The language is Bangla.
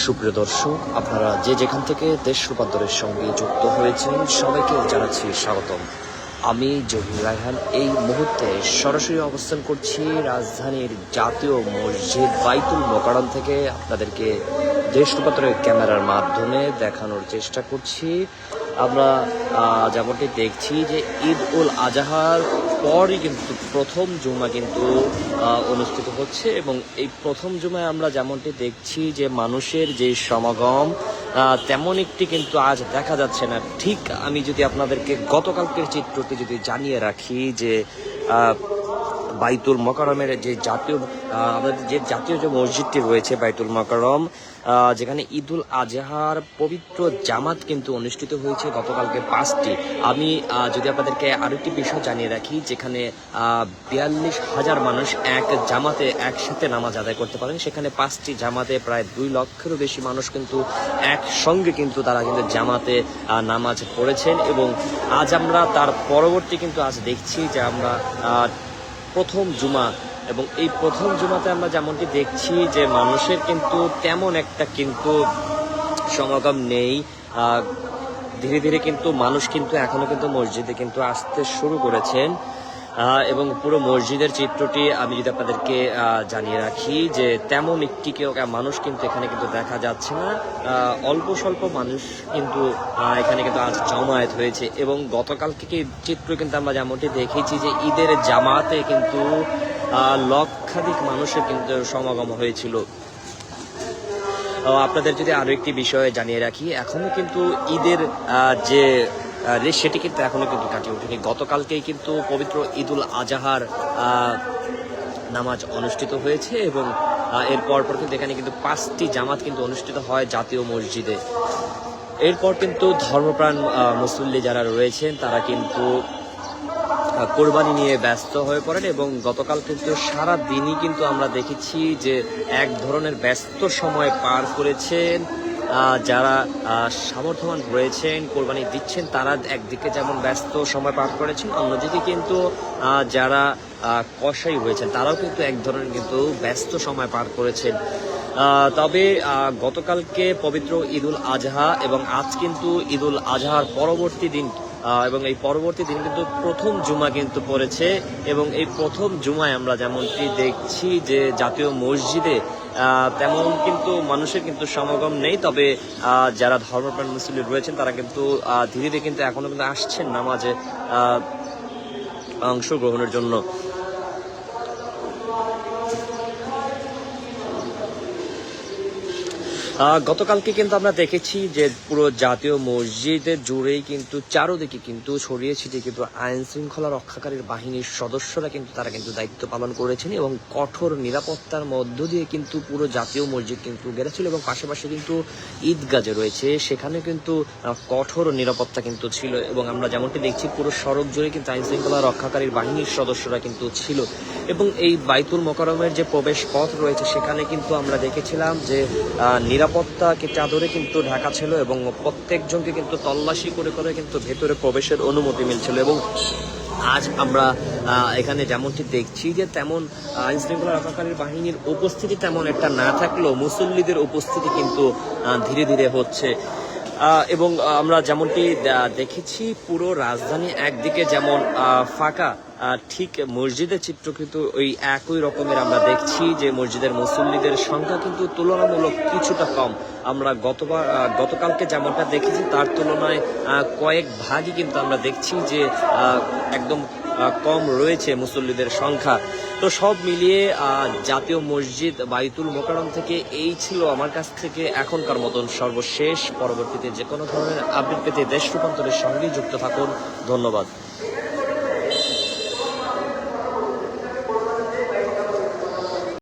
সুপ্রিয় দর্শক, আপনারা যে যেখান থেকে দেশ রূপান্তরের সঙ্গে যুক্ত হয়েছেন সবাইকে জানাচ্ছি স্বাগতম। আমি জহির রায়হান এই মুহূর্তে সরাসরি অবস্থান করছি রাজধানীর জাতীয় মসজিদ বাইতুল মোকাররম থেকে। আপনাদেরকে দেশ রূপান্তরের ক্যামেরার মাধ্যমে দেখানোর চেষ্টা করছি। আমরা যেমনটি দেখছি যে ঈদ উল আজহার পরই কিন্তু প্রথম জুমা কিন্তু অনুষ্ঠিত হচ্ছে, এবং এই প্রথম জুমায় আমরা যেমনটি দেখছি যে মানুষের যে সমাগম তেমন একটি কিন্তু আজ দেখা যাচ্ছে না। ঠিক আমি যদি আপনাদেরকে গতকালকের চিত্রটি যদি জানিয়ে রাখি যে বাইতুল মোকাররমের যে আমাদের যে জাতীয় যে মসজিদটি রয়েছে বাইতুল মোকাররম, যেখানে ঈদুল আজহার পবিত্র জামাত কিন্তু অনুষ্ঠিত হয়েছে গতকালকে 5টি। আমি যদি আপনাদেরকে আরেকটি বিষয় জানিয়ে রাখি, যেখানে 42,000 মানুষ এক জামাতে একসাথে নামাজ আদায় করতে পারেন, সেখানে 5টি জামাতে প্রায় 2 লক্ষেরও বেশি মানুষ কিন্তু একসঙ্গে কিন্তু তারা কিন্তু জামাতে নামাজ পড়েছেন। এবং আজ আমরা তার পরবর্তী কিন্তু আজ দেখছি যে আমরা প্রথম জুমা, এবং এই প্রথম জুমাতে আমরা যেমনটি দেখছি যে মানুষের কিন্তু তেমন একটা কিন্তু সমাগম নেই। ধীরে ধীরে কিন্তু মানুষ কিন্তু এখনো কিন্তু মসজিদে কিন্তু আসতে শুরু করেছেন, এবং পুরো মসজিদের চিত্রটি আমি যদি আপনাদেরকে জানিয়ে রাখি যে তেমন একটি মানুষ কিন্তু এখানে কিন্তু দেখা যাচ্ছে না। অল্প স্বল্প মানুষ কিন্তু এখানে কিন্তু আজ জমায়েত হয়েছে, এবং গতকালকে চিত্র কিন্তু আমরা যেমনটি দেখেছি যে ঈদের জামাতে কিন্তু লক্ষাধিক মানুষের কিন্তু সমাগম হয়েছিল। আপনাদের যদি আরো একটি বিষয় জানিয়ে রাখি, এখনো কিন্তু ঈদের যে সেটি কিন্তু এখনো কিন্তু কাটিয়ে ওঠেনি। গতকালকেই কিন্তু পবিত্র ঈদুল আজহার নামাজ অনুষ্ঠিত হয়েছে, এবং এরপর কিন্তু এখানে কিন্তু 5টি জামাত কিন্তু অনুষ্ঠিত হয় জাতীয় মসজিদে। এরপর কিন্তু ধর্মপ্রাণ মুসল্লি যারা রয়েছেন তারা কিন্তু কোরবানি নিয়ে ব্যস্ত হয়ে পড়েন, এবং গতকাল কিন্তু সারা দিনই কিন্তু আমরা দেখেছি যে এক ধরনের ব্যস্ত সময় পার করেছেন। যারা সামর্থ্যবান রয়েছেন, কোরবানি দিচ্ছেন, তারা একদিকে যেমন ব্যস্ত সময় পার করেছেন, অন্যদিকে কিন্তু যারা কসাই হয়েছেন তারাও কিন্তু এক ধরনের কিন্তু ব্যস্ত সময় পার করেছেন। তবে গতকালকে পবিত্র ঈদুল আজহা এবং আজ কিন্তু ঈদুল আজহার পরবর্তী দিন, এবং এই পরবর্তী দিন কিন্তু প্রথম জুমা কিন্তু পড়েছে, এবং এই প্রথম জুমায় আমরা যেমনটি দেখছি যে জাতীয় মসজিদে তেমন কিন্তু মানুষের কিন্তু সমাগম নেই। তবে যারা ধর্মপ্রাণ মুসলিম রয়েছেন তারা কিন্তু ধীরে ধীরে কিন্তু এখনো কিন্তু আসছেন নামাজে অংশগ্রহণের জন্য। গতকালকে কিন্তু আমরা দেখেছি যে পুরো জাতীয় মসজিদের জুড়েই কিন্তু চারোদিকে কিন্তু ছড়িয়ে ছিটিয়ে কিন্তু আইন শৃঙ্খলা রক্ষাকারীর বাহিনীর সদস্যরা কিন্তু তারা কিন্তু দায়িত্ব পালন করেছেন, এবং কঠোর নিরাপত্তার মধ্য দিয়ে কিন্তু পুরো জাতীয় মসজিদ কিন্তু গেড়েছিল। এবং পাশাপাশি কিন্তু ঈদগাহ যে রয়েছে সেখানে কিন্তু কঠোর নিরাপত্তা কিন্তু ছিল, এবং আমরা যেমনটি দেখছি পুরো সড়ক জুড়ে কিন্তু আইন শৃঙ্খলা রক্ষাকারীর বাহিনীর সদস্যরা কিন্তু ছিল। এবং এই বাইতুল মোকাররমের যে প্রবেশ পথ রয়েছে সেখানে কিন্তু আমরা দেখেছিলাম যে নিরাপত্তাকে চাদরে কিন্তু ঢাকা ছিল, এবং প্রত্যেকজনকে কিন্তু তল্লাশি করে করে কিন্তু ভেতরে প্রবেশের অনুমতি মিলছিল। এবং আজ আমরা এখানে যেমনটি দেখছি যে তেমন আইন শৃঙ্খলা রক্ষাকারী বাহিনীর উপস্থিতি তেমন একটা না থাকলেও মুসল্লিদের উপস্থিতি কিন্তু ধীরে ধীরে হচ্ছে। এবং আমরা যেমনটি দেখেছি পুরো রাজধানী একদিকে যেমন ফাঁকা, ঠিক মসজিদের চিত্র কিন্তু ওই একই রকমের আমরা দেখছি যে মসজিদের মুসল্লিদের সংখ্যা কিন্তু তুলনামূলক কিছুটা কম। আমরা গতকালকে যেমনটা দেখেছি তার তুলনায় কয়েক ভাগই কিন্তু আমরা দেখছি যে একদম কম রয়েছে মুসল্লিদের সংখ্যা। তো সব মিলিয়ে জাতীয় মসজিদ বাইতুল মোকাররম থেকে এই ছিল আমার কাছ থেকে এখনকার মতন সর্বশেষ। পরবর্তীতে যে কোনো ধরনের আপডেট পেতে দেশ রূপান্তরের সঙ্গেই যুক্ত থাকুন। ধন্যবাদ।